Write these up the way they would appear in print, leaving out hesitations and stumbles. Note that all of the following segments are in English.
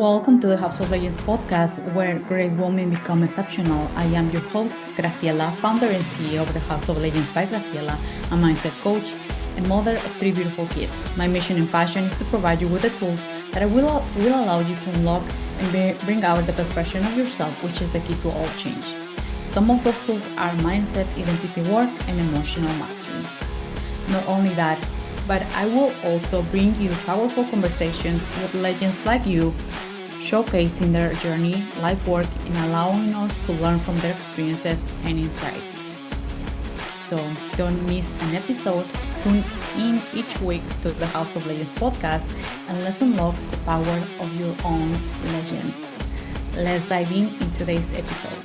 Welcome to the House of Legends podcast, where great women become exceptional. I am your host, Graciela, founder and CEO of the House of Legends by Graciela, a mindset coach and mother of three beautiful kids. My mission and passion is to provide you with the tools that will allow you to unlock and bring out the best version of yourself, which is the key to all change. Some of those tools are mindset, identity work, and emotional mastery. Not only that, but I will also bring you powerful conversations with legends like you, showcasing their journey, life work, and allowing us to learn from their experiences and insights. So don't miss an episode. Tune in each week to the House of Legends podcast and let's unlock the power of your own legend. Let's dive in today's episode.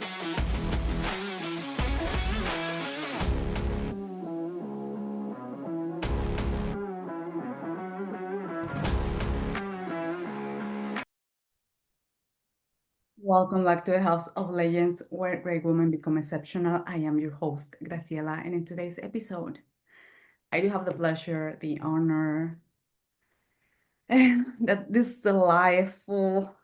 Welcome back to the House of Legends, where great women become exceptional. I am your host, Graciela, and in today's episode, I do have the pleasure, the honor, and that this is a life full.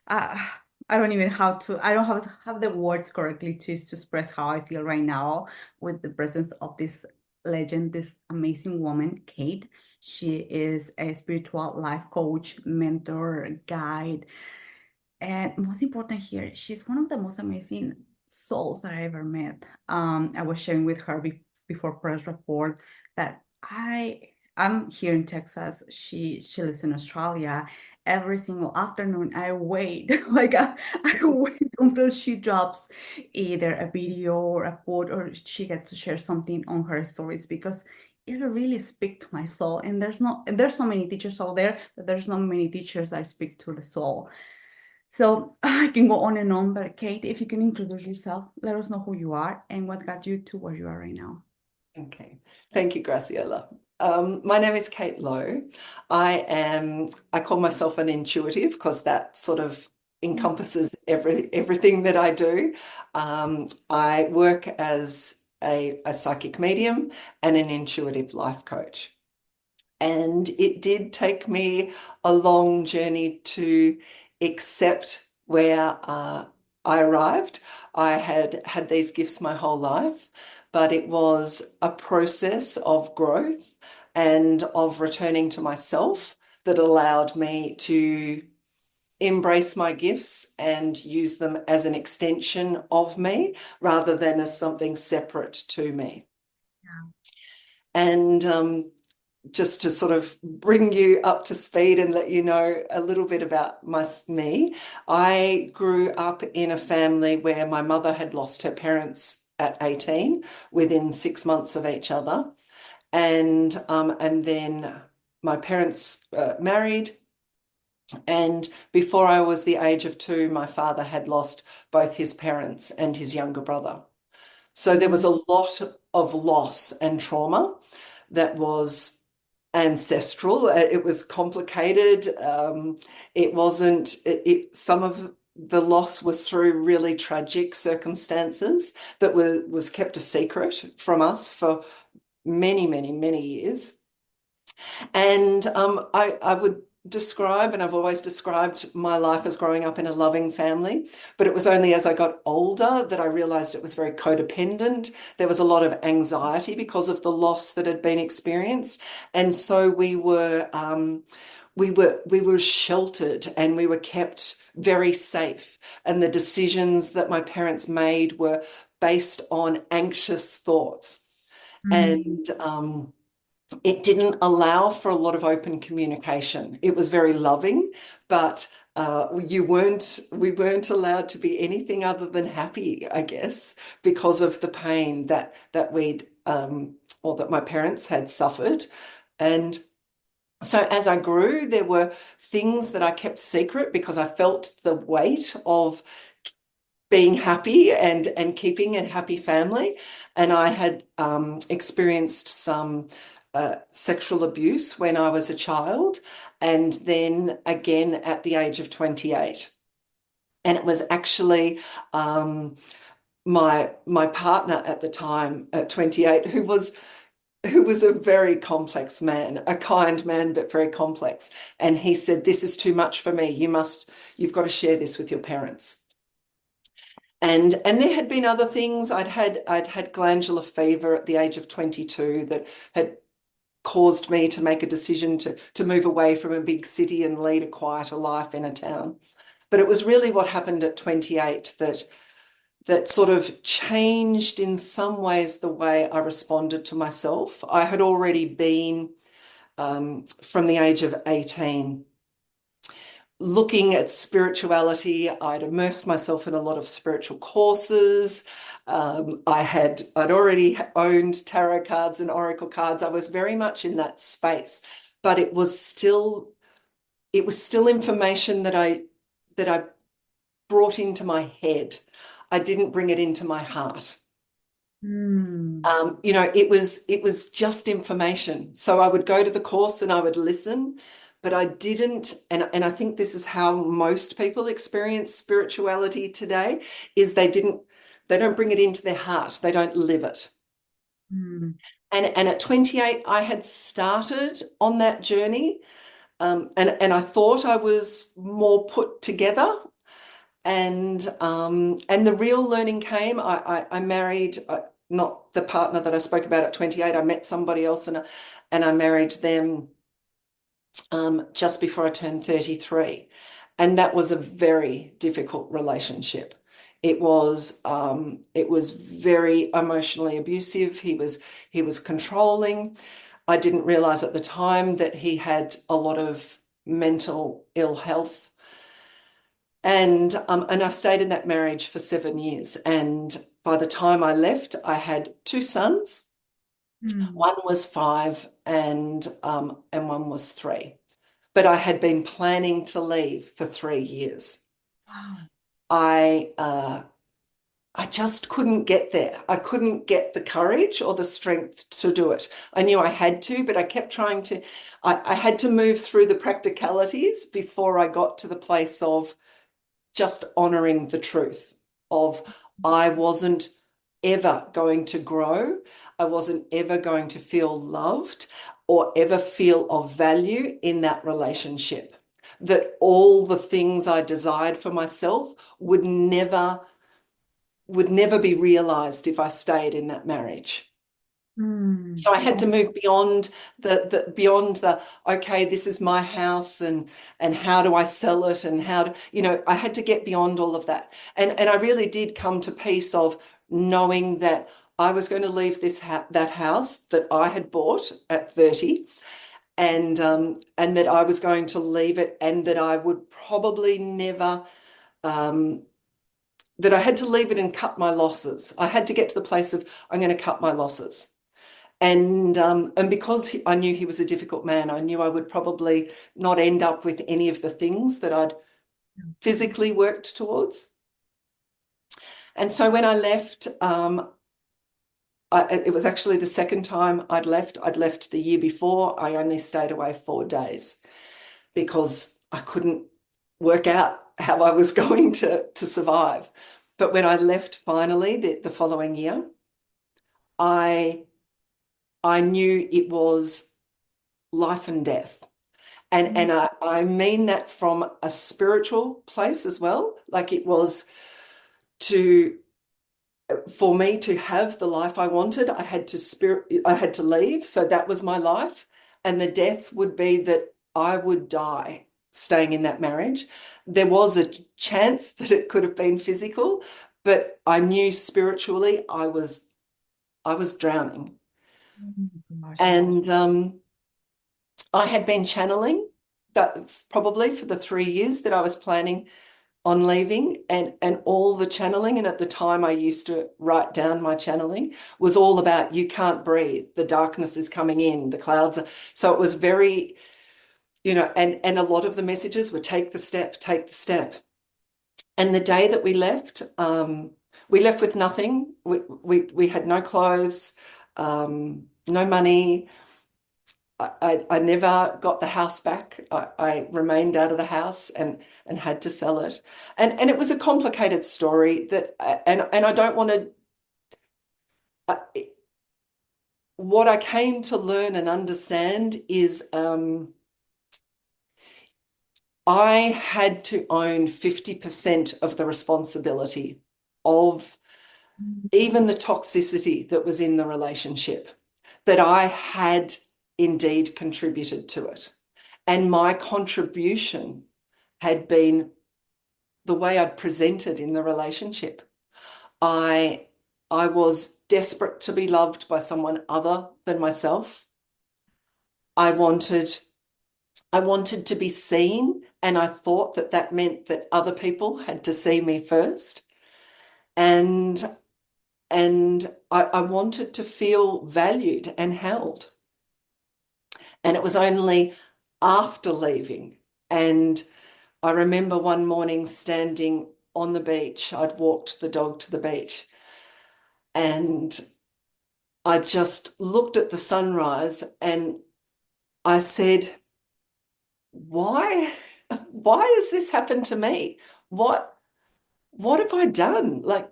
I, I don't even I don't have the words correctly to express how I feel right now with the presence of this legend, this amazing woman, Kate. She is a spiritual life coach, mentor, guide. And most important here, she's one of the most amazing souls that I ever met. I was sharing with her before press report that I'm here in Texas. She lives in Australia. Every single afternoon, I wait I wait until she drops either a video or a quote, or she gets to share something on her stories because it really speaks to my soul. And there's so many teachers out there, but there's not many teachers that speak to the soul. So I can go on and on, but Kate, if you can introduce yourself, let us know who you are and what got you to where you are right now. Okay, thank you, Graciela. My name is Kate Lowe. I call myself an intuitive because that sort of encompasses everything that I do. I work as a psychic medium and an intuitive life coach. And it did take me a long journey to accept where I arrived. I had these gifts my whole life, but it was a process of growth and of returning to myself that allowed me to embrace my gifts and use them as an extension of me rather than as something separate to me. Yeah. And just to sort of bring you up to speed and let you know a little bit about me, I grew up in a family where my mother had lost her parents at 18 within 6 months of each other. And then my parents married. And before I was the age of 2, my father had lost both his parents and his younger brother. So there was a lot of loss and trauma that was ancestral. It was complicated. It wasn't, some of the loss was through really tragic circumstances that was kept a secret from us for many, many, many years. And I would describe, and I've always described my life as growing up in a loving family, but it was only as I got older that I realized it was very codependent. There was a lot of anxiety because of the loss that had been experienced. And so we were sheltered and we were kept very safe. And the decisions that my parents made were based on anxious thoughts. And it didn't allow for a lot of open communication. It was very loving, but we weren't allowed to be anything other than happy, I guess, because of the pain that we'd or that my parents had suffered. And so as I grew, there were things that I kept secret because I felt the weight of being happy and keeping a happy family. And I had experienced some sexual abuse when I was a child, and then again at the age of 28. And it was actually my partner at the time at 28 who was who was a very complex man, a kind man, but very complex. And he said, "This is too much for me. You've got to share this with your parents." And there had been other things. I'd had glandular fever at the age of 22 that had caused me to make a decision to move away from a big city and lead a quieter life in a town. But it was really what happened at 28 that sort of changed in some ways the way I responded to myself. I had already been from the age of 18 looking at spirituality. I'd immersed myself in a lot of spiritual courses. I'd already owned tarot cards and oracle cards. I was very much in that space, but it was still information that I brought into my head. I didn't bring it into my heart. Mm. It was just information. So I would go to the course and I would listen, but I didn't, and I think this is how most people experience spirituality today, is they don't bring it into their heart. They don't live it. Mm. And at 28, I had started on that journey. And I thought I was more put together. And the real learning came. I married not the partner that I spoke about at 28. I met somebody else, and I married them just before I turned 33, and that was a very difficult relationship. It was very emotionally abusive. He was controlling. I didn't realize at the time that he had a lot of mental ill health. And I stayed in that marriage for 7 years. And by the time I left, I had two sons. Mm. One was 5 and one was 3. But I had been planning to leave for 3 years. Wow. I just couldn't get there. I couldn't get the courage or the strength to do it. I knew I had to, but I kept trying to. I had to move through the practicalities before I got to the place of just honoring the truth of I wasn't ever going to grow. I wasn't ever going to feel loved or ever feel of value in that relationship. That all the things I desired for myself would never be realized if I stayed in that marriage. Mm. So I had to move beyond the okay, this is my house, and how do I sell it, and I had to get beyond all of that. And I really did come to peace of knowing that I was going to leave that house that I had bought at 30, and that I was going to leave it, and that I would probably never um that I had to leave it and cut my losses. I had to get to the place of I'm going to cut my losses. And because I knew he was a difficult man, I knew I would probably not end up with any of the things that I'd physically worked towards. And so when I left, it was actually the second time I'd left. I'd left the year before. I only stayed away 4 days because I couldn't work out how I was going to survive. But when I left finally the following year, I I knew it was life and death. And Mm. and I mean that from a spiritual place as well. Like it was to for me to have the life I wanted, I had to leave. So that was my life. And the death would be that I would die staying in that marriage. There was a chance that it could have been physical, but I knew spiritually I was drowning. Oh my gosh, yeah. And I had been channeling that probably for the 3 years that I was planning on leaving, and all the channeling, and at the time I used to write down my channeling, was all about you can't breathe, the darkness is coming in, the clouds are, so it was very, and a lot of the messages were take the step, take the step. And the day that we left with nothing. We had no clothes, no money. I never got the house back. I remained out of the house and had to sell it. And it was a complicated story that and I don't want to what I came to learn and understand is I had to own 50% of the responsibility of even the toxicity that was in the relationship, that I had indeed contributed to it. And my contribution had been the way I'd presented in the relationship. I I was desperate to be loved by someone other than myself. I wanted I wanted to be seen, and I thought that that meant that other people had to see me first. And I wanted to feel valued and held. And it was only after leaving. And I remember one morning standing on the beach. I'd walked the dog to the beach, and I just looked at the sunrise and I said, why? Why has this happened to me? What what have I done? Like,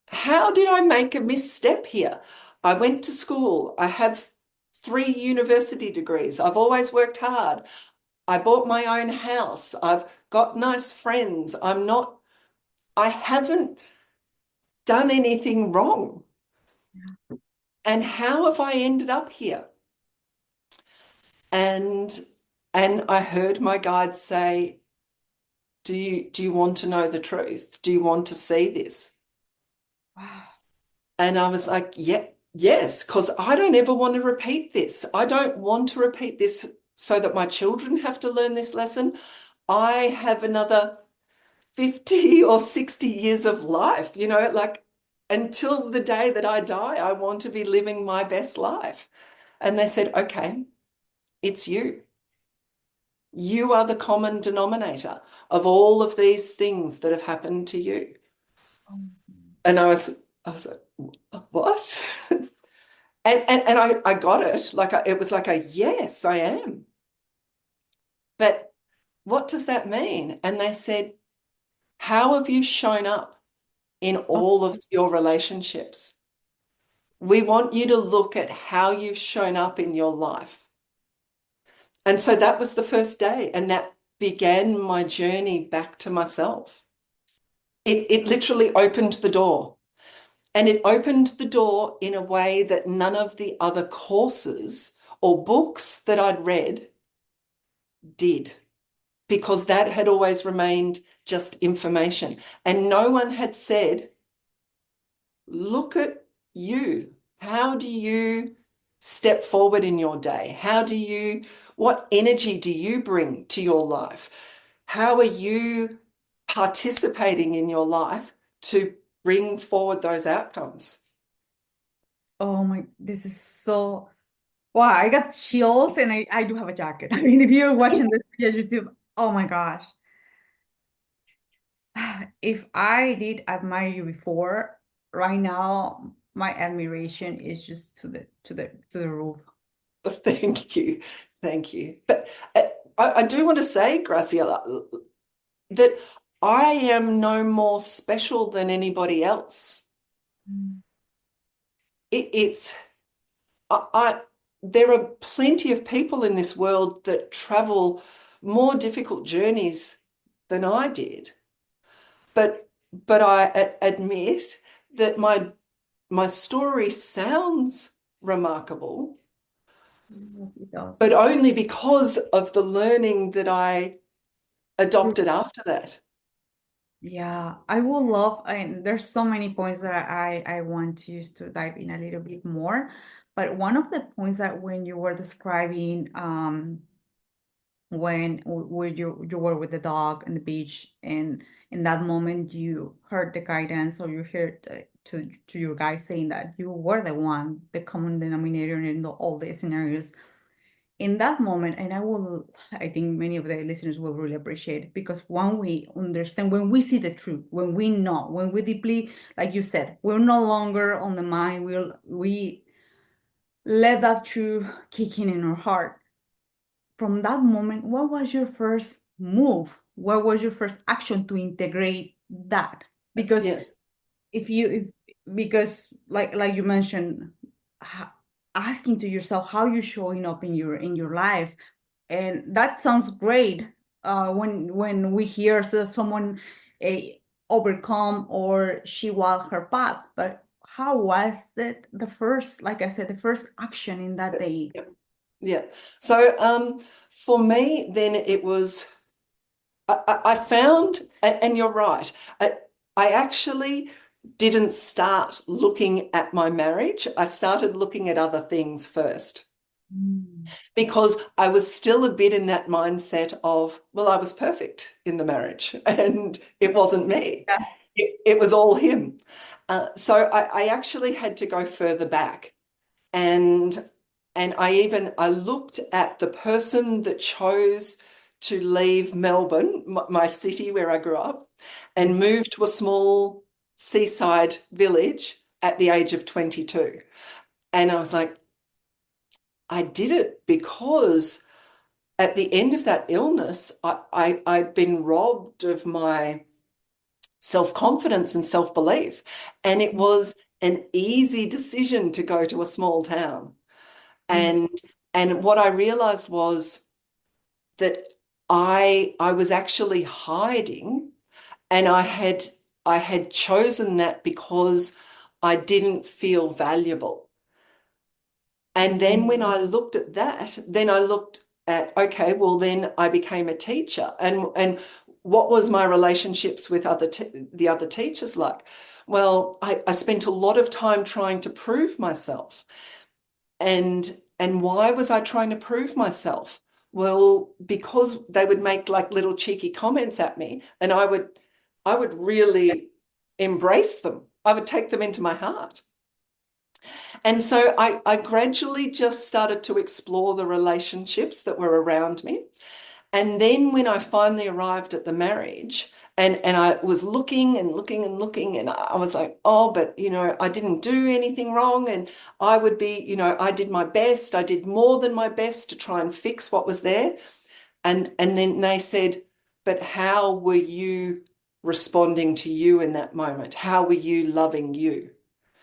how did I make a misstep here? I went to school. I have 3 university degrees. I've always worked hard. I bought my own house. I've got nice friends. I haven't done anything wrong. And how have I ended up here? And and I heard my guide say, do you want to know the truth? Do you want to see this? Wow. And I was like, yeah, yes, because I don't ever want to repeat this. I don't want to repeat this so that my children have to learn this lesson. I have another 50 or 60 years of life, like until the day that I die, I want to be living my best life. And they said, okay, it's you. You are the common denominator of all of these things that have happened to you. And I was like, what? And I got it. It was like a yes, I am. But what does that mean? And they said, how have you shown up in Oh, all of your relationships? We want you to look at how you've shown up in your life. And so that was the first day, and that began my journey back to myself. It literally opened the door. And it opened the door in a way that none of the other courses or books that I'd read did, because that had always remained just information. And no one had said, look at you. How do you step forward in your day? What energy do you bring to your life? How are you participating in your life to bring forward those outcomes? oh my, this is so, wow, I got chills and I do have a jacket. I mean, if you're watching this video on YouTube, oh my gosh. If I did admire you before, right now my admiration is just to the roof. Thank you. Thank you. But I do want to say, Graciela, that I am no more special than anybody else. Mm. It's I there are plenty of people in this world that travel more difficult journeys than I did. But I admit that my story sounds remarkable, It does. but only because of the learning that I adopted after that. Yeah, I would love, and there's so many points that I want to use to dive in a little bit more. But one of the points that when you were describing when you were with the dog on the beach, and in that moment you heard the guidance, or you heard to your guy saying that you were the one, the common denominator in all the scenarios in that moment. And I think many of the listeners will really appreciate it, because when we understand, when we see the truth, when we know, when we deeply, like you said, we're no longer on the mind, we let that truth kick in our heart. From that moment, what was your first move? What was your first action to integrate that? Because Yes. if you if, because like you mentioned, asking to yourself how you're showing up in your life. And that sounds great when we hear someone uh, overcome or she walked her path. But how was it the first, like I said, the first action in that day? Yeah. Yeah. So for me, then it was, I found, and you're right, I actually didn't start looking at my marriage. I started looking at other things first Mm. because I was still a bit in that mindset of, well, I was perfect in the marriage and it wasn't me. Yeah. It was all him. So I actually had to go further back. And I looked at the person that chose to leave Melbourne, my city where I grew up, and move to a small seaside village at the age of 22. And I was like, I did it because at the end of that illness, I'd been robbed of my self-confidence and self-belief. And it was an easy decision to go to a small town. Mm. And what I realized was that I was actually hiding, and I had chosen that because I didn't feel valuable. And then when I looked at that, then I looked at, okay, well then I became a teacher. And what was my relationships with the other teachers like? Well, I spent a lot of time trying to prove myself. And why was I trying to prove myself? Well, because they would make like little cheeky comments at me, and I would really embrace them. I would take them into my heart. And so I gradually just started to explore the relationships that were around me. And then when I finally arrived at the marriage, and I was looking and looking and looking, and I was like, oh, but I didn't do anything wrong. And I would be, I did my best. I did more than my best to try and fix what was there. And then they said, but how were you responding to you in that moment? How were you loving you?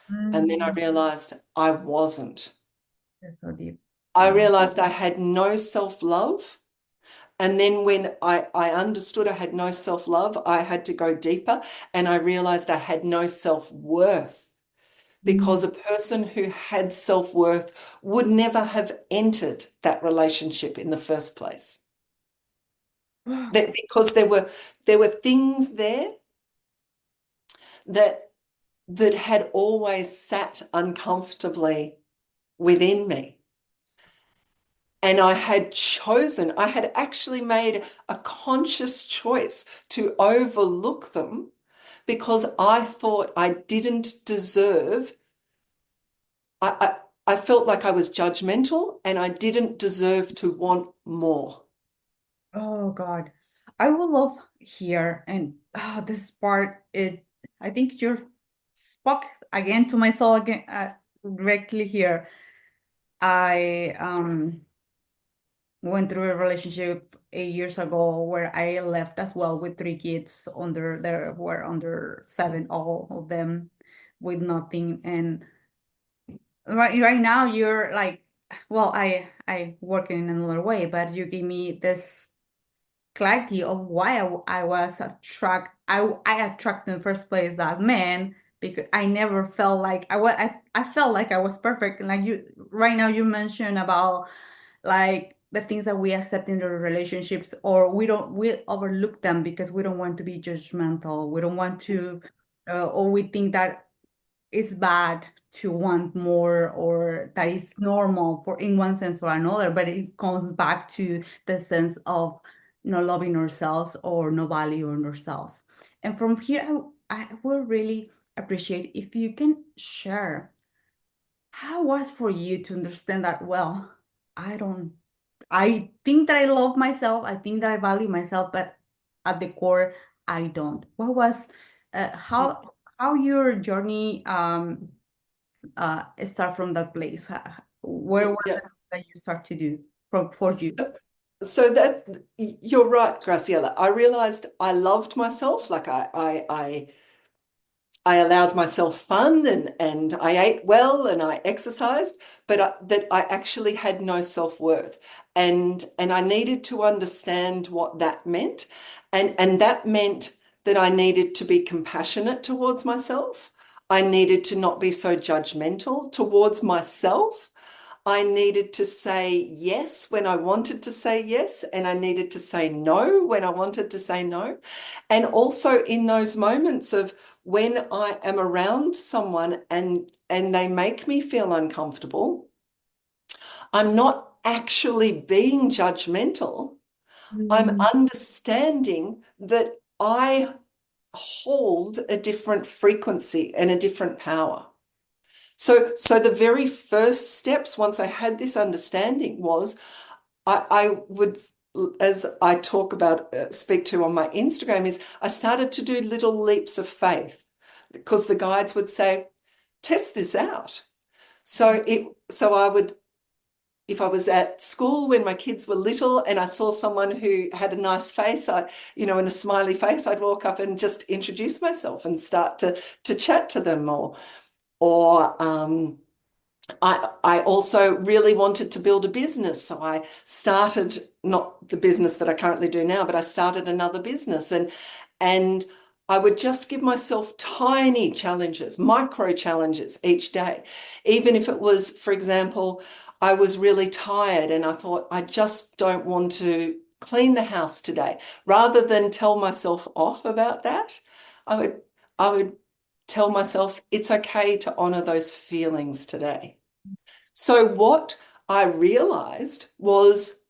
And then I Mm. realized I wasn't. That's so deep. I Wow. realized I had no self-love. And then when I understood I had no self-love, I had to go deeper, and I realized I had no self-worth, because Mm. a person who had self-worth would never have entered that relationship in the first place. That because there were things there that had always sat uncomfortably within me. And I had actually made a conscious choice to overlook them because I thought I didn't deserve, I felt like I was judgmental and I didn't deserve to want more. Oh God, I would love here and this part. I think you're spoke again to my soul again directly here. I went through a relationship 8 years ago where I left as well with three kids under there were under seven, all of them with nothing. And right now you're like, well, I work in another way, but you gave me this clarity of why I was I attracted in the first place that man because I never felt like I felt like I was perfect. And like you right now you mentioned about like the things that we accept in the relationships or we overlook them because we don't want to be judgmental. We don't want to or we think that it's bad to want more or that is normal for in one sense or another, but it comes back to the sense of not loving ourselves or no value in ourselves. And from here, I will really appreciate if you can share how was for you to understand that, well, I don't, I think that I love myself, I think that I value myself, but at the core, I don't. What was, how your journey start from that place? Where was Yeah. it that you start to do from for you? So that you're right, Graciela. I realized I loved myself. Like I allowed myself fun and I ate well and I exercised, but that I actually had no self-worth. And I needed to understand what that meant. And that meant that I needed to be compassionate towards myself. I needed to not be so judgmental towards myself. I needed to say yes when I wanted to say yes, and I needed to say no when I wanted to say no. And also in those moments of when I am around someone and they make me feel uncomfortable, I'm not actually being judgmental. I'm Mm. understanding that I hold a different frequency and a different power. So the very first steps, once I had this understanding, was I would, as I talk about, speak to on my Instagram, is I started to do little leaps of faith because the guides would say, test this out. So I would, if I was at school when my kids were little and I saw someone who had a nice face, and a smiley face, I'd walk up and just introduce myself and start to chat to them, or I also really wanted to build a business. So I started, not the business that I currently do now, but I started another business. And I would just give myself tiny challenges, micro challenges each day. Even if it was, for example, I was really tired and I thought, I just don't want to clean the house today. Rather than tell myself off about that, I would I would tell myself it's okay to honor those feelings today. So what I realized was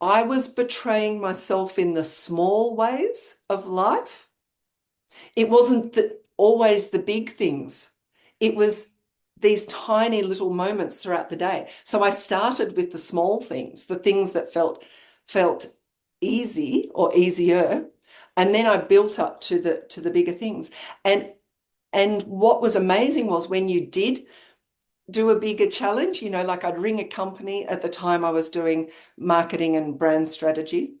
I was betraying myself in the small ways of life. It wasn't always the big things. It was these tiny little moments throughout the day. So I started with the small things, the things that felt easy or easier, and then I built up to the bigger things. And what was amazing was when you did do a bigger challenge, like I'd ring a company. At the time I was doing marketing and brand strategy,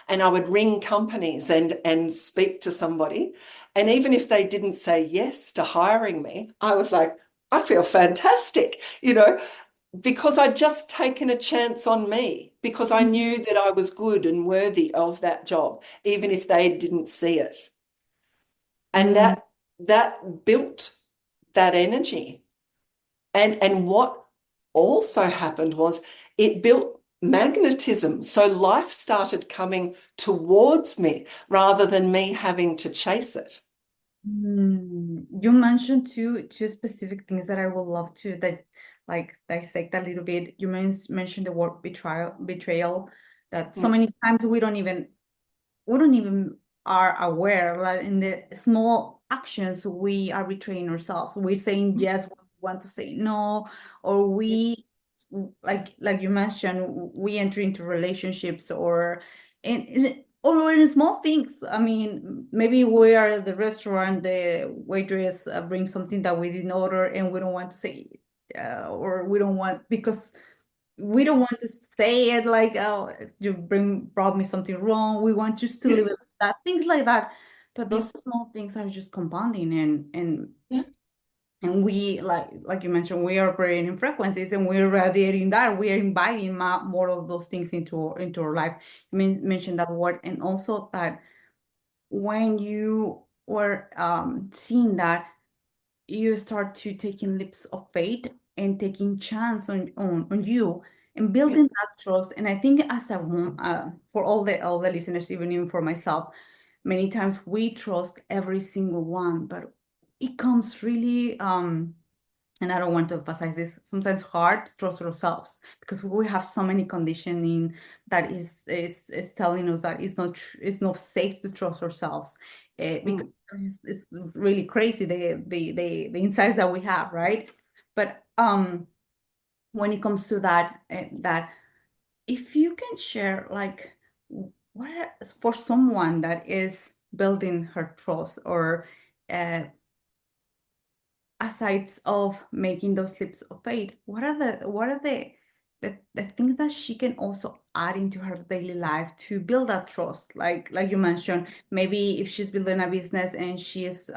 and I would ring companies and speak to somebody. And even if they didn't say yes to hiring me, I was like, I feel fantastic, because I'd just taken a chance on me, because I knew that I was good and worthy of that job, even if they didn't see it. And Mm. that built that energy. And what also happened was it built magnetism. So life started coming towards me rather than me having to chase it. You mentioned two specific things that I would love to that like dissect a little bit. You mentioned the word betrayal, that so Mm, many times we don't even are aware that in the small actions we are betraying ourselves. We're saying yes when we want to say no, or yeah, we like you mentioned, we enter into relationships or in small things. I mean, maybe we are at the restaurant, the waitress brings something that we didn't order and we don't want to say or we don't want because we don't want to say it like, oh, you brought me something wrong. We want just to yeah, leave it like that, things like that. But yeah, those small things are just compounding yeah, and we like you mentioned, we are operating in frequencies and we're radiating that. We are inviting more of those things into our life. You mentioned that word, and also that when you were seeing that you start to taking leaps of faith and taking chance on you and yeah. building that trust. And I think as a woman, for all the listeners, even for myself, many times we trust every single one, but it comes really and I don't want to emphasize this, sometimes hard to trust ourselves because we have so many conditioning that is telling us that it's not safe to trust ourselves. Because Mm, it's really crazy the insights that we have, right? But when it comes to that if you can share like for someone that is building her trust or uh, aside of making those leaps of faith, what are the things that she can also add into her daily life to build that trust? Like you mentioned, maybe if she's building a business and she's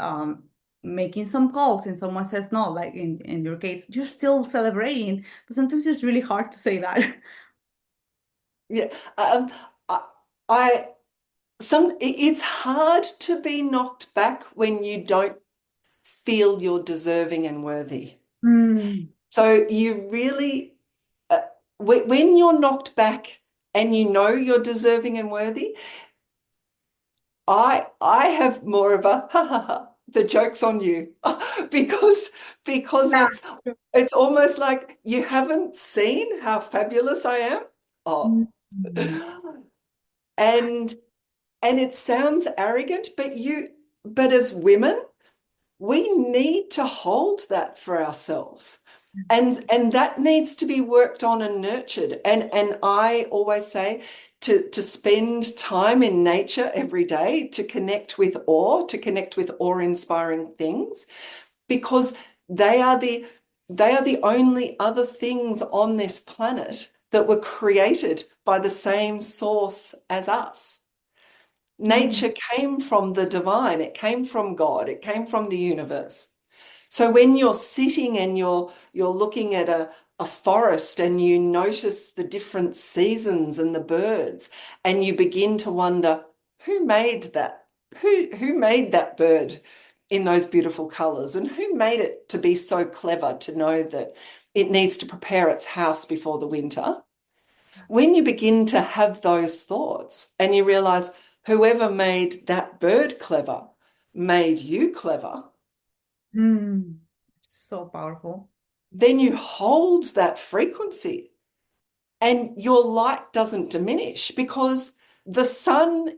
making some calls and someone says no, like in your case, you're still celebrating, but sometimes it's really hard to say that. Yeah. I, I it's hard to be knocked back when you don't feel you're deserving and worthy. Mm. So you really, uh, when you're knocked back and you know you're deserving and worthy, I have more of a ha ha ha. The joke's on you because Yeah. it's almost like you haven't seen how fabulous I am. Oh, Mm. and it sounds arrogant, but as women, we need to hold that for ourselves. And that needs to be worked on and nurtured. And I always say to spend time in nature every day, to connect with awe-inspiring things, because they are the only other things on this planet that were created by the same source as us. Mm. Nature came from the divine, it came from God, it came from the universe. So when you're sitting and you're looking at a forest and you notice the different seasons and the birds, and you begin to wonder, who made that? Who made that bird in those beautiful colors? And who made it to be so clever to know that it needs to prepare its house before the winter? When you begin to have those thoughts and you realize whoever made that bird clever made you clever, Mm. So powerful. then you hold that frequency and your light doesn't diminish because the sun,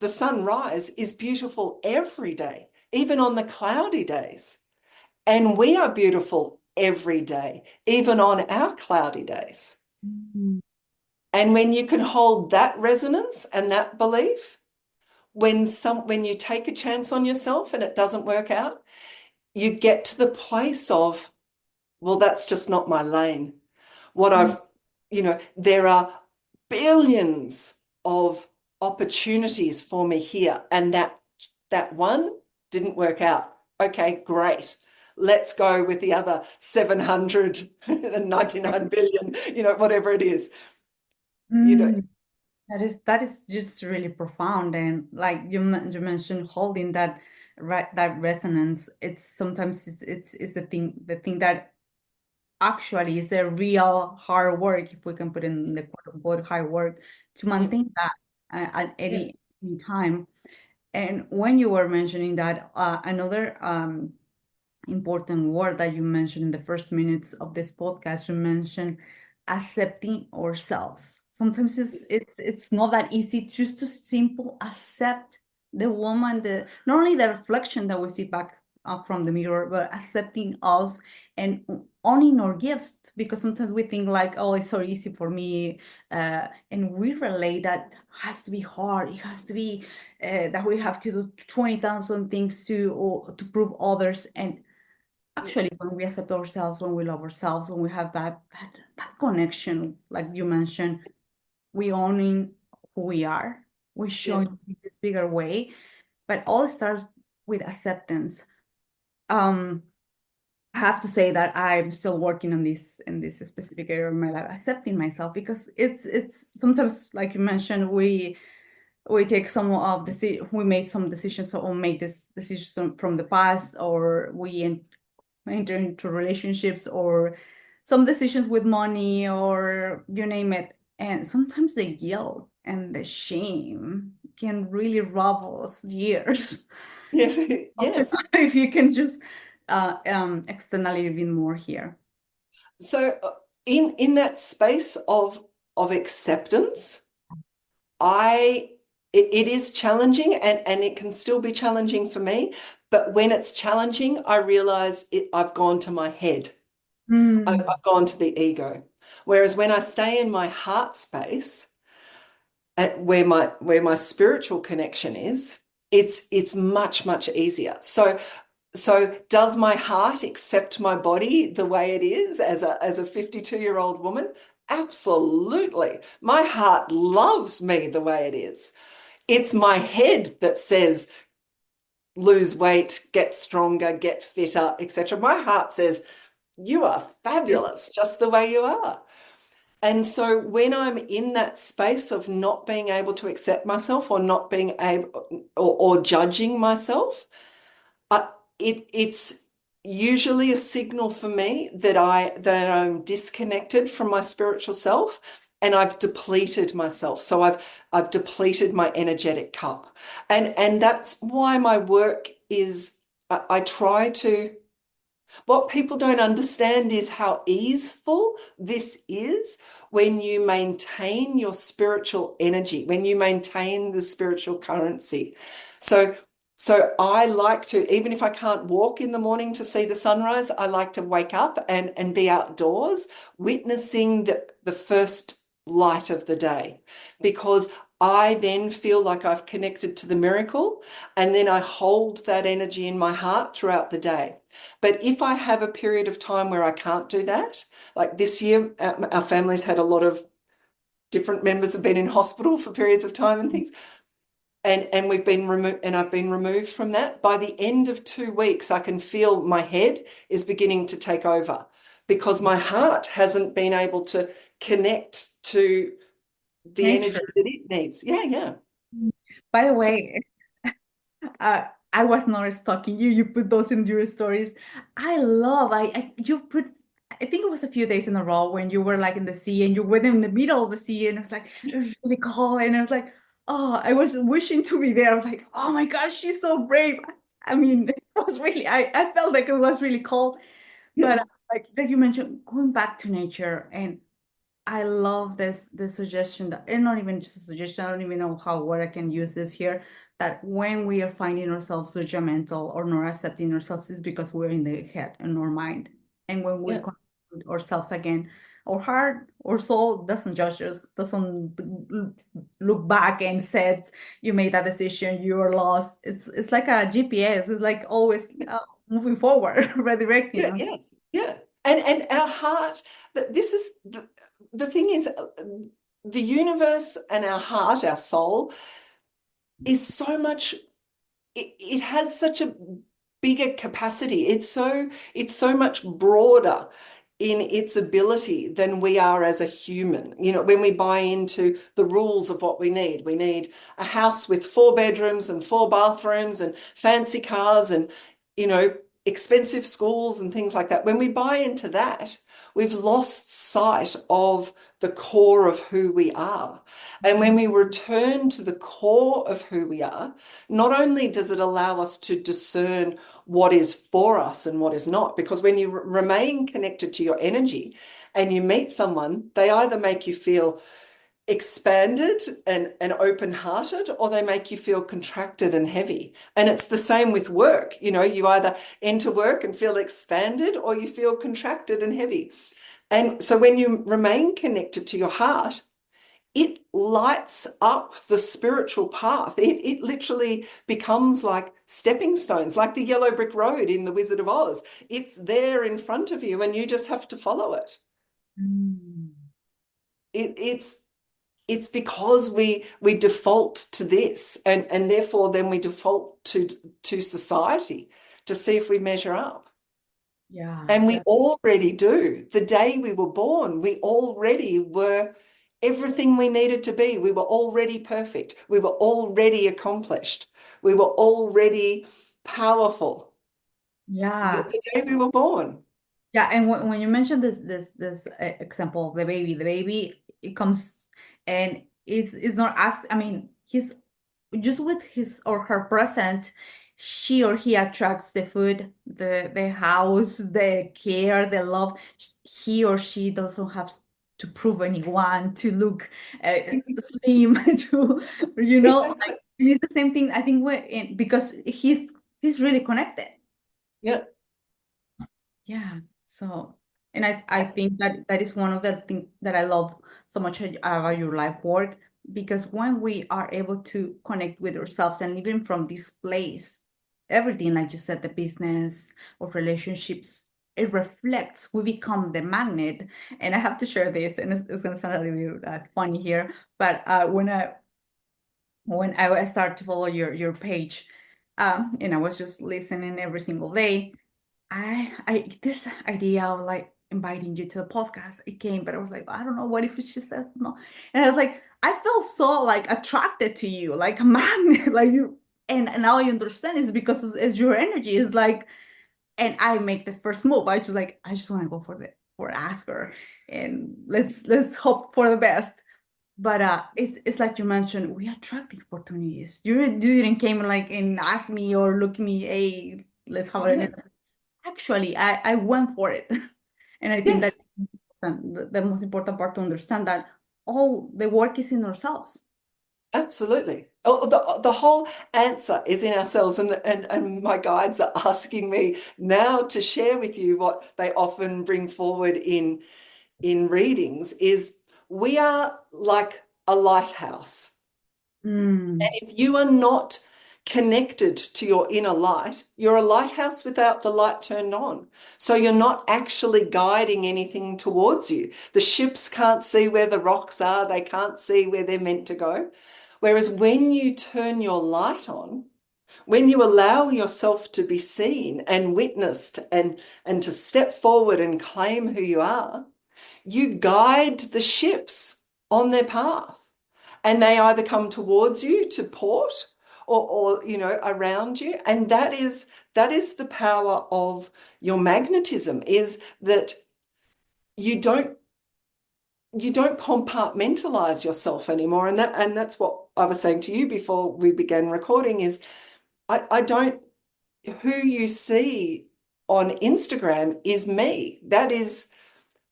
the sunrise is beautiful every day, even on the cloudy days. And we are beautiful every day, even on our cloudy days. Mm. And when you can hold that resonance and that belief, when you take a chance on yourself and it doesn't work out, you get to the place of, well, that's just not my lane. What Mm. I've, there are billions of opportunities for me here, and that one didn't work out. Okay, great. Let's go with the other 799 billion, whatever it is. You know, Mm. That is just really profound, and like you mentioned, holding that resonance. It's sometimes it's the thing that actually is the real hard work, if we can put in the quote unquote hard work, to yeah, maintain that at yes, any time. And when you were mentioning that, another important word that you mentioned in the first minutes of this podcast, you mentioned accepting ourselves. Sometimes it's not that easy just to simple accept the woman, the not only the reflection that we see back from the mirror, but accepting us and owning our gifts. Because sometimes we think like, oh, it's so easy for me, and we relate that has to be hard. It has to be that we have to do 20,000 things to prove others. And yeah, actually, when we accept ourselves, when we love ourselves, when we have that connection, like you mentioned, we owning who we are, we yeah, showing in this bigger way, but all starts with acceptance. Um, I have to say that I'm still working on this in this specific area of my life, accepting myself, because it's sometimes, like you mentioned, we take some of the we made some decisions or make this decision from the past, or we enter into relationships, or some decisions with money, or you name it. And sometimes the guilt and the shame can really rob us years yes, of the yes. time, if you can just extend a little bit more here. So in that space of acceptance, I it is challenging and it can still be challenging for me. But when it's challenging, I realize I've gone to my head. Mm. I've gone to the ego. Whereas when I stay in my heart space, where my spiritual connection is, it's much easier. So does my heart accept my body the way it is as a 52-year-old woman? Absolutely. My heart loves me the way it is. It's my head that says, lose weight, get stronger, get fitter, etc. My heart says, you are fabulous just the way you are. And so when I'm in that space of not being able to accept myself or not being able or judging myself, I, it's usually a signal for me that I'm disconnected from my spiritual self and I've depleted myself. So I've depleted my energetic cup. And that's why my work is I try to what people don't understand is how easeful this is when you maintain your spiritual energy, when you maintain the spiritual currency. So, so I like to, even if I can't walk in the morning to see the sunrise, I like to wake up and be outdoors, witnessing the first light of the day, because I then feel like I've connected to the miracle, and then I hold that energy in my heart throughout the day. But if I have a period of time where I can't do that, like this year, our family's had a lot of different members have been in hospital for periods of time and things. And we've been removed, and I've been removed from that. By the end of 2 weeks, I can feel my head is beginning to take over because my heart hasn't been able to connect to the energy Nature. that it needs. Yeah, yeah. By the So, way, I was not stalking you. You put those in your stories. You put, I think it was a few days in a row when you were like in the sea and you were in the middle of the sea and it was like, it was really cold. And I was like, oh, I was wishing to be there. I was like, oh my gosh, she's so brave. I mean, it was really, I felt like it was really cold. yeah, But like you mentioned, going back to nature, and I love this suggestion that, and not even just a suggestion, I don't even know how word I can use this here, that when we are finding ourselves judgmental or not accepting ourselves is because we're in the head and our mind. And when we yeah, connect with ourselves again, our heart or soul doesn't judge us, doesn't look back and says you made that decision, you're lost. It's like a GPS. It's like always moving forward, redirecting yeah, us. yes, yeah. And our heart, that this is the thing is the universe and our heart, our soul, is so much it has such a bigger capacity. It's so much broader in its ability than we are as a human. You know, when we buy into the rules of what we need a house with 4 bedrooms and 4 bathrooms and fancy cars and, you know, expensive schools and things like that. When we buy into that, we've lost sight of the core of who we are. And when we return to the core of who we are, not only does it allow us to discern what is for us and what is not, because when you remain connected to your energy and you meet someone, they either make you feel expanded and open-hearted, or they make you feel contracted and heavy. And it's the same with work. You know, you either enter work and feel expanded or you feel contracted and heavy. And so when you remain connected to your heart, it lights up the spiritual path. It literally becomes like stepping stones, like the yellow brick road in The Wizard of Oz. It's there in front of you and you just have to follow it. Mm. It's because we default to this and therefore then we default to society to see if we measure up. Yeah, And we that, already do. The day we were born, we already were everything we needed to be. We were already perfect. We were already accomplished. We were already powerful. yeah. The day we were born. Yeah, and when you mentioned this example of the baby it comes and it's not as I mean he's just with his or her present, she or he attracts the food, the house, the care, the love. He or she doesn't have to prove anyone to look slim to like Exactly. it's the same thing. I think we're in because he's really connected. Yeah. Yeah. So, and I think that that is one of the things that I love so much about your life work because when we are able to connect with ourselves and even from this place, everything like you said, the business or relationships, it reflects. We become the magnet. And I have to share this, and it's going to sound a little bit funny here, but when I start to follow your page. and I was just listening every single day. I this idea of like inviting you to the podcast, it came, but I was like, I don't know, what if she says no? And I was like, I felt so like attracted to you, like a magnet, like you. And now I understand it's because it's your energy. It's like, and I make the first move. I just want to go for ask her, and let's hope for the best. But it's like you mentioned, we attract the opportunities. You didn't came like and ask me or look me, hey, let's have Yeah. an. Actually, I went for it. And I think that Yes. the most important part to understand that all the work is in ourselves. Absolutely. Oh, the whole answer is in ourselves. And my guides are asking me now to share with you what they often bring forward in readings is we are like a lighthouse. Mm, And if you are not connected to your inner light, you're a lighthouse without the light turned on. So you're not actually guiding anything towards you. The ships can't see where the rocks are, they can't see where they're meant to go. Whereas when you turn your light on, when you allow yourself to be seen and witnessed and to step forward and claim who you are, you guide the ships on their path. And they either come towards you to port or around you. And that is the power of your magnetism, is that you don't you don't compartmentalize yourself anymore. And that's what I was saying to you before we began recording is I don't who you see on Instagram is me.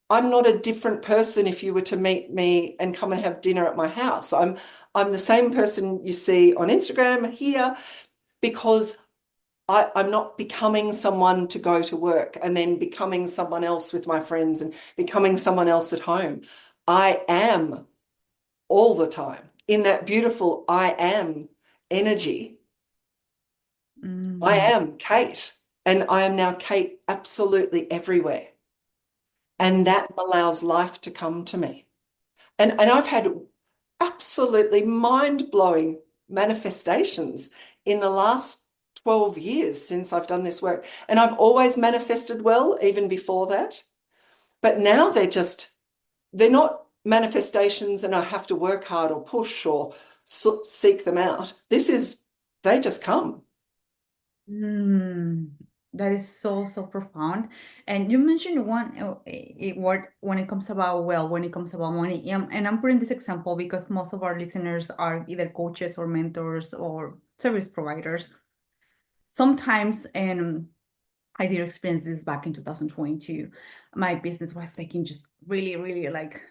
I'm not a different person if you were to meet me and come and have dinner at my house. I'm the same person you see on Instagram here because I'm not becoming someone to go to work and then becoming someone else with my friends and becoming someone else at home. I am all the time in that beautiful I am energy. I mm, am Kate, and I am now Kate absolutely everywhere. And that allows life to come to me. And I've had absolutely mind-blowing manifestations in the last 12 years since I've done this work. And I've always manifested well, even before that. But now they're not manifestations and I have to work hard or push or seek them out. They just come. mm. That is so, so profound. And you mentioned one word when it comes about, well, when it comes about money. And I'm putting this example because most of our listeners are either coaches or mentors or service providers. Sometimes, and I did experience this back in 2022. My business was taking just really, really like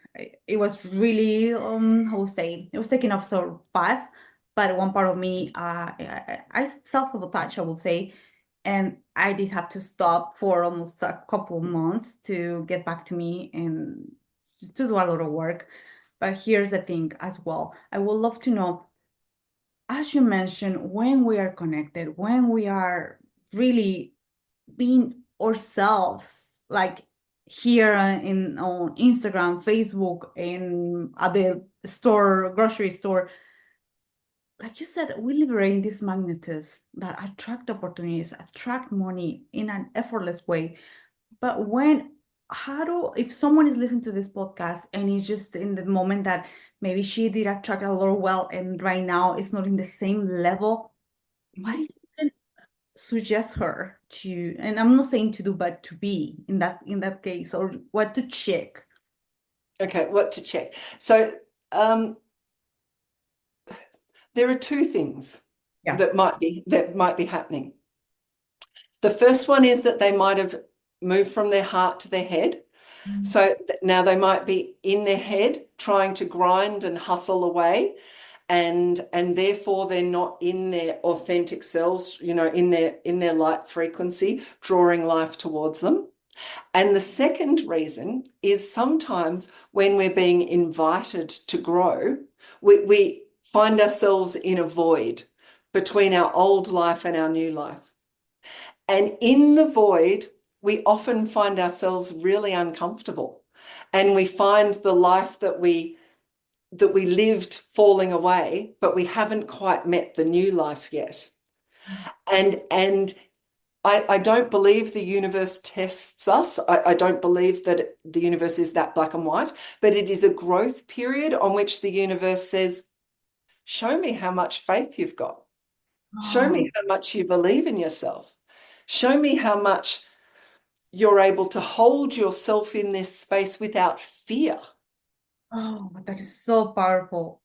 it was really I would say it was taking off so fast. But one part of me, I self-sabotage, I would say, and I did have to stop for almost a couple of months to get back to me and to do a lot of work. But here's the thing as well. I would love to know, as you mentioned, when we are connected, when we are really being ourselves, like here in on Instagram, Facebook, in at the store, grocery store, like you said, we liberate this magnetism that attract opportunities, attract money in an effortless way. But how do, if someone is listening to this podcast and is just in the moment that maybe she did attract a lot of wealth and right now it's not in the same level, what do Mhm. you suggest her to, and I'm not saying to do, but to be in that case, or what to check? Okay, what to check? So um, there are two things Yeah. that might be happening. The first one is that they might have moved from their heart to their head. Mm. So now they might be in their head trying to grind and hustle away, and therefore they're not in their authentic selves, in their light frequency, drawing life towards them. And the second reason is sometimes when we're being invited to grow, we find ourselves in a void between our old life and our new life. And in the void, we often find ourselves really uncomfortable. And we find the life that we lived falling away, but we haven't quite met the new life yet. And I don't believe the universe tests us. I don't believe that the universe is that black and white, but it is a growth period on which the universe says, show me how much faith you've got. Show me Oh, how much you believe in yourself. Show me how much you're able to hold yourself in this space without fear. oh, that is so powerful.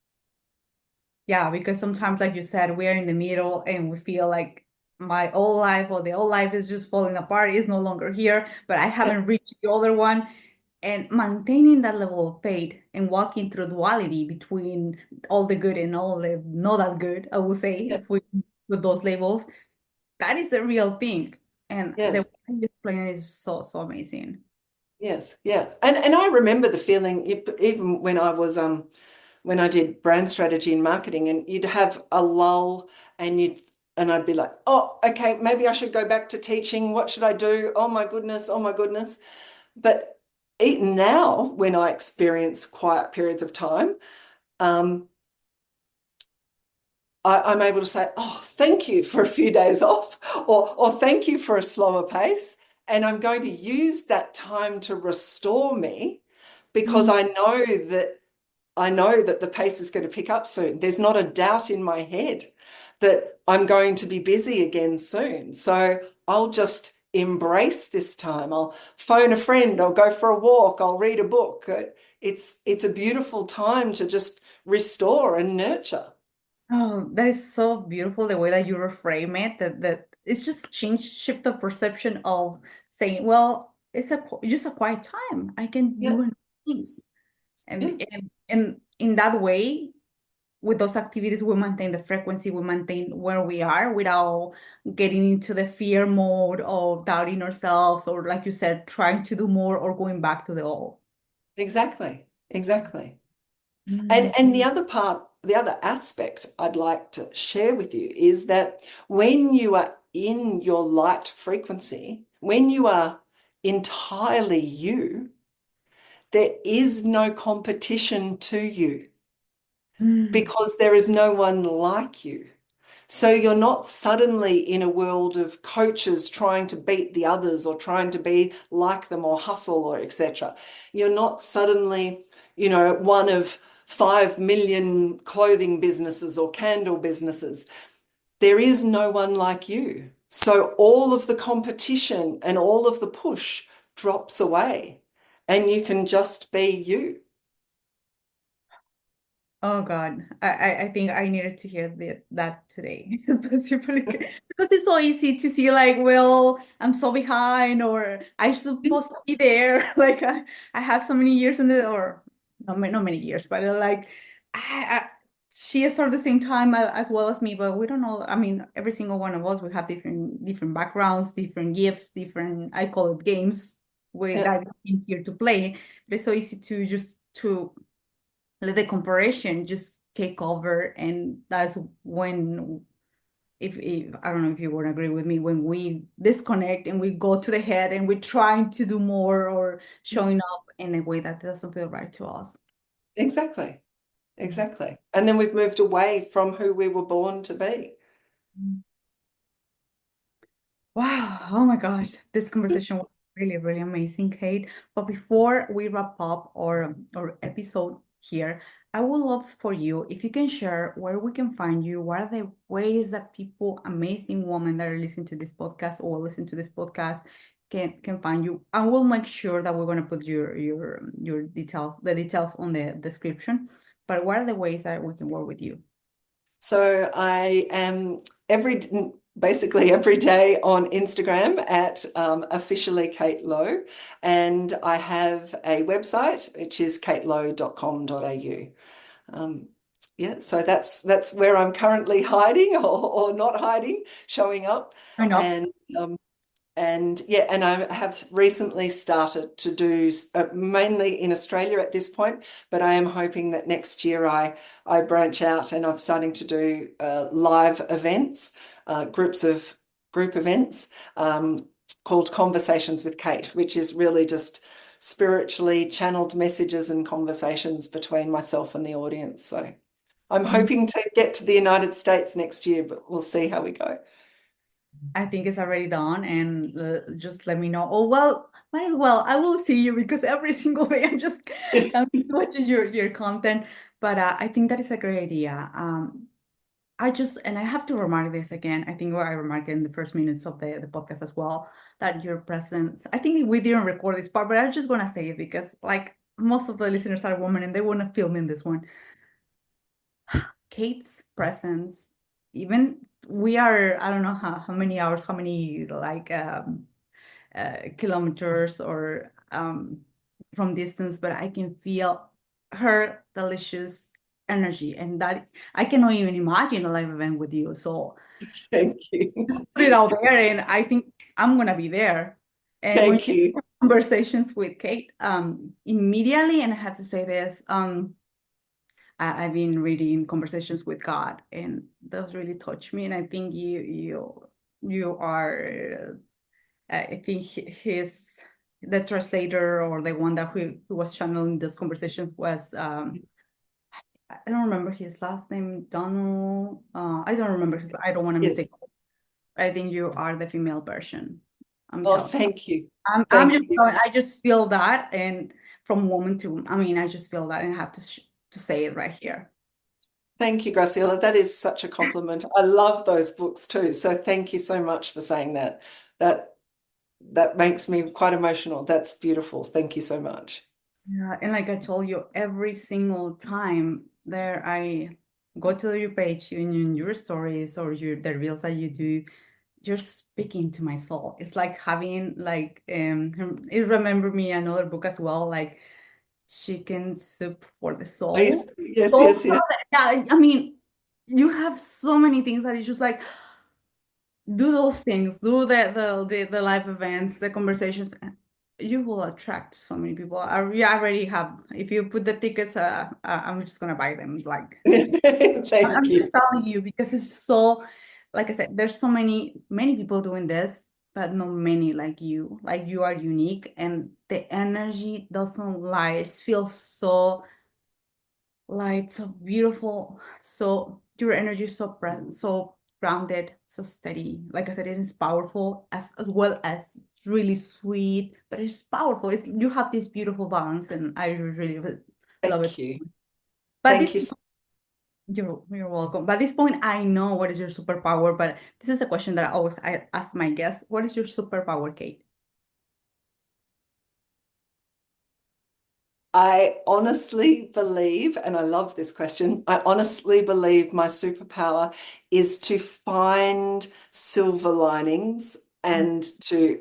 Yeah, because sometimes, like you said, we are in the middle and we feel like my old life or the old life is just falling apart, is no longer here, but I Yeah, haven't reached the other one. And maintaining that level of faith and walking through duality between all the good and all the not that good, I would say, yeah, if we put those labels, that is the real thing. And the way yes, you explain it is so, so amazing. yes, yeah. And I remember the feeling even when I did brand strategy and marketing, and you'd have a lull and I'd be like, oh, okay, maybe I should go back to teaching. What should I do? Oh my goodness, oh my goodness. But now, when I experience quiet periods of time, um, I'm able to say, oh, thank you for a few days off, or thank you for a slower pace. And I'm going to use that time to restore me because Mm. I know that the pace is going to pick up soon. There's not a doubt in my head that I'm going to be busy again soon. So I'll just embrace this time. I'll phone a friend, I'll go for a walk, I'll read a book. It's a beautiful time to just restore and nurture. Oh, that is so beautiful the way that you reframe it. That it's just change shift of perception of saying, well, it's just a quiet time. I can Yeah, do other things. yeah, And in that way, with those activities, we maintain the frequency, we maintain where we are without getting into the fear mode of doubting ourselves, or like you said, trying to do more or going back to the old. exactly, exactly. Mm. And the other part, the other aspect I'd like to share with you is that when you are in your light frequency, when you are entirely you, there is no competition to you Mm. because there is no one like you. So you're not suddenly in a world of coaches trying to beat the others or trying to be like them or hustle or etc. You're not suddenly, one of 5 million clothing businesses or candle businesses. There is no one like you. So all of the competition and all of the push drops away and you can just be you. Oh God, I think I needed to hear that today. Specifically, because it's so easy to see like, well, I'm so behind, or I'm supposed to be there. Like I have so many years in the, or not many years, but like I, she has started the same time as well as me, but we don't know. I mean, every single one of us, we have different backgrounds, different gifts, different, I call it games, we Yeah, that we came here to play. But it's so easy to just to let the comparison just take over, and that's when, if I don't know if you would agree with me, when we disconnect and we go to the head and we're trying to do more or showing up in a way that doesn't feel right to us. exactly. Exactly. And then we've moved away from who we were born to be. Mhm. Wow. Oh my gosh. This conversation was really, really amazing, Kate. But before we wrap up our episode here, I would love for you if you can share where we can find you. What are the ways that people, amazing women that are listening to this podcast or listen to this podcast, can find you? And we'll make sure that we're gonna put your details, the details on the description. But what are the ways that we can work with you? So I am basically every day on Instagram at officially Kate Lowe, and I have a website which is katelowe.com.au. Um, yeah, so that's where I'm currently hiding or not hiding, showing up, I know. and um, and yeah, and I have recently started to do mainly in Australia at this point, but I am hoping that next year I branch out and I'm starting to do live events, group events called Conversations with Kate, which is really just spiritually channeled messages and conversations between myself and the audience. So I'm hoping to get to the United States next year, but we'll see how we go. I think it's already done, and just let me know. Oh, well, might as well. I will see you because every single day I'm just coming to watch your content. But I think that is a great idea. And I have to remark this again. I think what I remarked in the first minutes of the podcast as well, that your presence, I think we didn't record this part, but I just want to say it because like most of the listeners are women and they want to film in this one. Kate's presence, even we are, I don't know how many hours, how many like kilometers or from distance, but I can feel her delicious energy, and that I cannot even imagine a live event with you. So Thank you. put it out there, and I think I'm gonna be there. And when Thank you you. have conversations with Kate, immediately, and I have to say this, I've been reading Conversations with God, and those really touch me. And I think you are. I think he's the translator or the one that who was channeling those conversations was I don't remember his last name, Donald. I don't remember his. I don't want to Yes. mistake. I think you are the female version. I'm Oh, telling. thank you. I'm Thank just you. telling. I just feel that, and from woman to, I mean, I just feel that, and I have to say it right here. Thank you, Graciela. That is such a compliment. I love those books too. So thank you so much for saying that. That that makes me quite emotional. That's beautiful. Thank you so much. Yeah, and like I told you, every single time there I go to your page in your stories or the reels that you do, you're speaking to my soul. It's like having like it remember me another book as well, like Chicken Soup for the Yes, Soul. yes, So yes, yes. yeah, I mean, you have so many things that it's just like do those things, do the live events, the conversations. You will attract so many people. I already have. If you put the tickets, I'm just gonna buy them. Like Thank I'm you. just telling you because it's so. Like I said, there's so many people doing this, but not many like you. Like you are unique, and the energy doesn't lie. It feels so light, so beautiful. So your energy is so present, so grounded, so steady. Like I said, it is powerful as well as really sweet, but it's powerful. It's you have this beautiful balance, and I really love it. Thank you. But Thank this you. you're welcome. By this point, I know what is your superpower, but this is the question that I ask my guests. What is your superpower, Kate? I honestly believe, and I love this question, I honestly believe my superpower is to find silver linings and to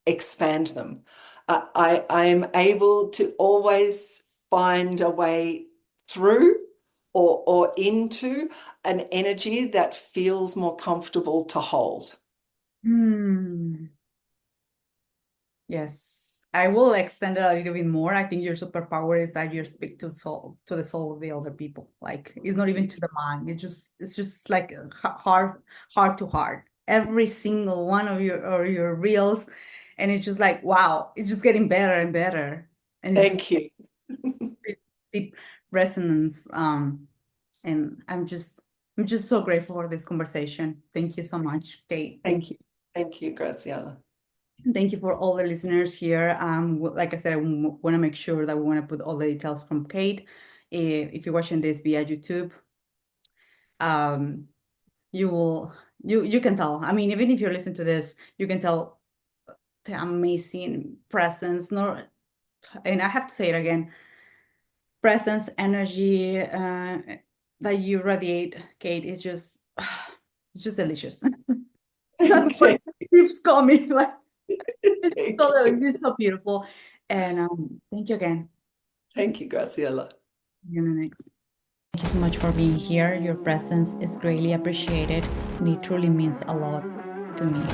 expand them. I am able to always find a way through or into an energy that feels more comfortable to hold. Hmm. Yes, I will extend it a little bit more. I think your superpower is that you speak to the soul of the other people. Like it's not even to the mind. It's just like heart to heart. Every single one of your reels, and it's just like wow, it's just getting better and better, and it's just Thank you. deep resonance. And I'm just so grateful for this conversation. Thank you so much, Kate. Thank Thank you. Thank you, Graciela. Thank you for all the listeners here. Like I said, I want to make sure that we want to put all the details from Kate. If you're watching this via YouTube, um, you will you can tell. I mean, even if you're listening to this, you can tell the amazing presence. Nor, and I have to say it again, presence, energy that you radiate, Kate. It's just delicious. That's what Thank keeps coming. Like it's thank so you. delicious, it's so beautiful. And thank you again. Thank you, Graciela. See you in the next. Thank you so much for being here. Your presence is greatly appreciated, and it truly means a lot to me.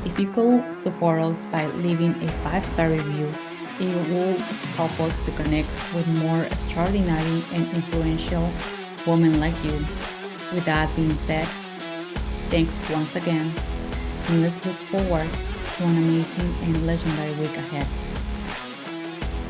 If you could support us by leaving a 5-star review, it will help us to connect with more extraordinary and influential women like you. With that being said, thanks once again, and let's look forward to an amazing and legendary week ahead.